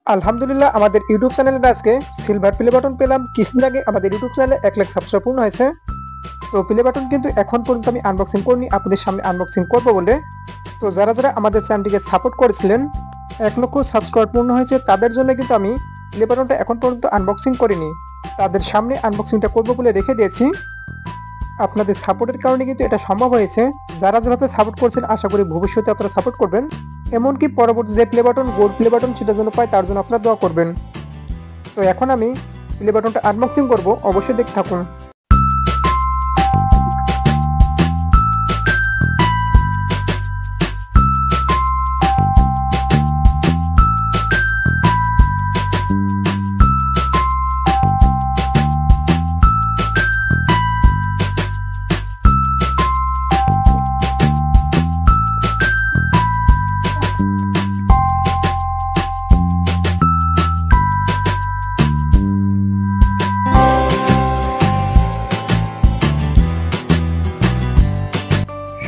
আলহামদুলিল্লাহ আমাদের ইউটিউব চ্যানেলে আজকে সিলভার প্লে বাটন পেলাম। কিছুদিন আগে আমাদের ইউটিউব চ্যানেলে 1 লাখ সাবস্ক্রাইব পূর্ণ হয়েছে। তো প্লে বাটন কিন্তু এখন পর্যন্ত আমি আনবক্সিং করিনি, আপনাদের সামনে আনবক্সিং করব বলে। তো যারা যারা আমাদের চ্যানেলটিকে সাপোর্ট করেছিলেন, 1 লক্ষ সাবস্ক্রাইব পূর্ণ হয়েছে, তাদের জন্য কিন্তু আমি প্লে বাটনটা এখন পর্যন্ত আনবক্সিং করিনি, তাদের সামনে আনবক্সিংটা করব বলে রেখে দিয়েছি। আপনাদের সাপোর্টের কারণে কিন্তু এটা সম্ভব হয়েছে। যারা যেভাবে সাপোর্ট করছেন আশা করি ভবিষ্যতে আপনারা সাপোর্ট করবেন, এমনকি পরবর্তী যে play button gold play button সেটার জন্য পাই তার জন্য আপনারা দোয়া করবেন। তো এখন আমি প্লে বাটনটা আনবক্সিং করব, অবশ্যই দেখতে থাকুন।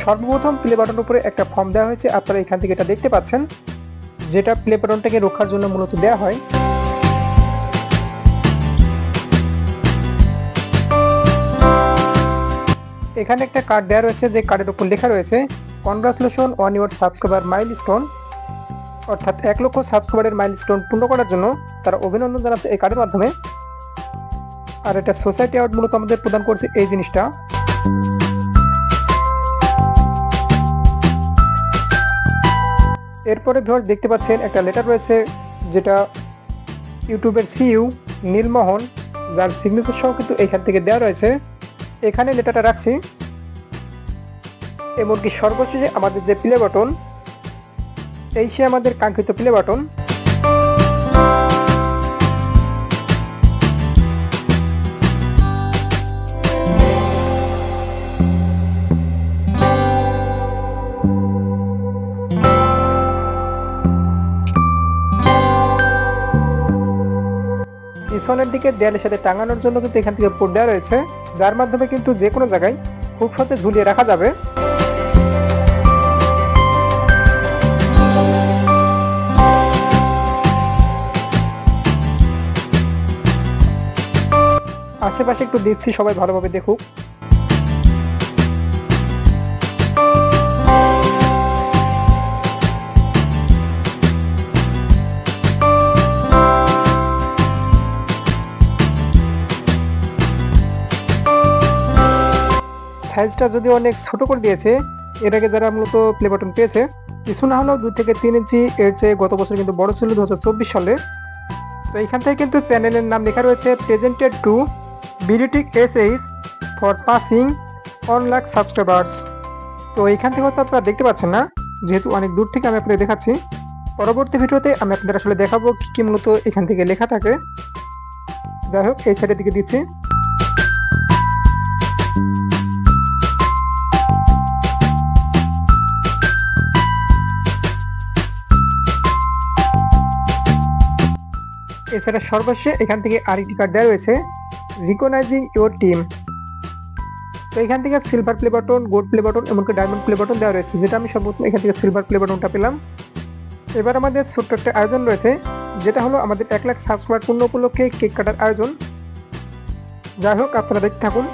সর্বপ্রথম প্লে বাটনের উপরে একটা ফর্ম দেওয়া হয়েছে, আপনারা এখান থেকে এটা দেখতে পাচ্ছেন, যেটা প্লে বাটনটাকে রক্ষার জন্য মূলত দেওয়া হয়। এখানে একটা কার্ড দেওয়া রয়েছে, যে কার্ডের উপর লেখা রয়েছে congratulation on your subscriber milestone, অর্থাৎ 1 লক্ষ সাবস্ক্রাইবারের মাইলস্টোন পূর্ণ করার জন্য তারা অভিনন্দন জানাচ্ছে এই কার্ডের মাধ্যমে। আর এটা সোসাইটি অ্যাওয়ার্ড মূলত আমাদের প্রদান করছে এই জিনিসটা। এরপরে ভিউয়ার্স দেখতে পাচ্ছেন একটা লেটার রয়েছে, যেটা ইউটিউবের সিইও নীলমোহন, যার সিগনেচার সহ কিন্তু এখান থেকে দেওয়া রয়েছে। এখানে লেটারটা রাখছি। এমনকি সর্বশেষে আমাদের যে প্লে বাটন, এই সে আমাদের কাঙ্ক্ষিত প্লে বাটন। পিছনের দিকে দেয়ালের সাথে টাঙানোর জন্য কিন্তু এখান থেকে পোর্ট দেওয়া রয়েছে, যার মাধ্যমে কিন্তু যে কোনো জায়গায় খুব সহজে ঝুলিয়ে রাখা যাবে। আশেপাশে একটু দেখছি, সবাই ভালোভাবে দেখুক। সাইজটা যদি অনেক ছোট করে দিয়েছে, এর আগে যারা মূলত প্লে বাটন পেয়েছে, কিছু না হলেও 2 থেকে 3 ইঞ্চি এর চেয়ে গত বছর কিন্তু বড় ছিল 2024 সালে। তো এইখান থেকে কিন্তু চ্যানেলের নাম লেখা রয়েছে প্রেজেন্টেড টু বিডিটিক এসএইচ ফর পাসিং 1 লাখ সাবস্ক্রাইবার্স। তো এইখান থেকে হয়তো আপনারা দেখতে পাচ্ছেন না, যেহেতু অনেক দূর থেকে আমি আপনাদের দেখাচ্ছি। পরবর্তী ভিডিওতে আমি আপনাদের আসলে দেখাবো কি কি মূলত এখান থেকে লেখা থাকে। যাই হোক, এই সাইডের দিকে দিচ্ছি। এছাড়া সর্বশেষে এখান থেকে আরেকটি কার্ড দেওয়া রয়েছে, রিকগনাইজিং ইউর টিম। তো এখান থেকে silver play button, gold play button, এমনকি ডায়মন্ড প্লে বাটন দেওয়া রয়েছে, যেটা আমি সর্বপ্রথম এখান থেকে সিলভার প্লে বাটনটা পেলাম। এবার আমাদের ছোট্ট একটা আয়োজন রয়েছে, যেটা হলো আমাদের 1 লাখ সাবস্ক্রাইবার পূর্ণ উপলক্ষে কেক কাটার আয়োজন। যাই হোক, আপনারা দেখতে থাকুন।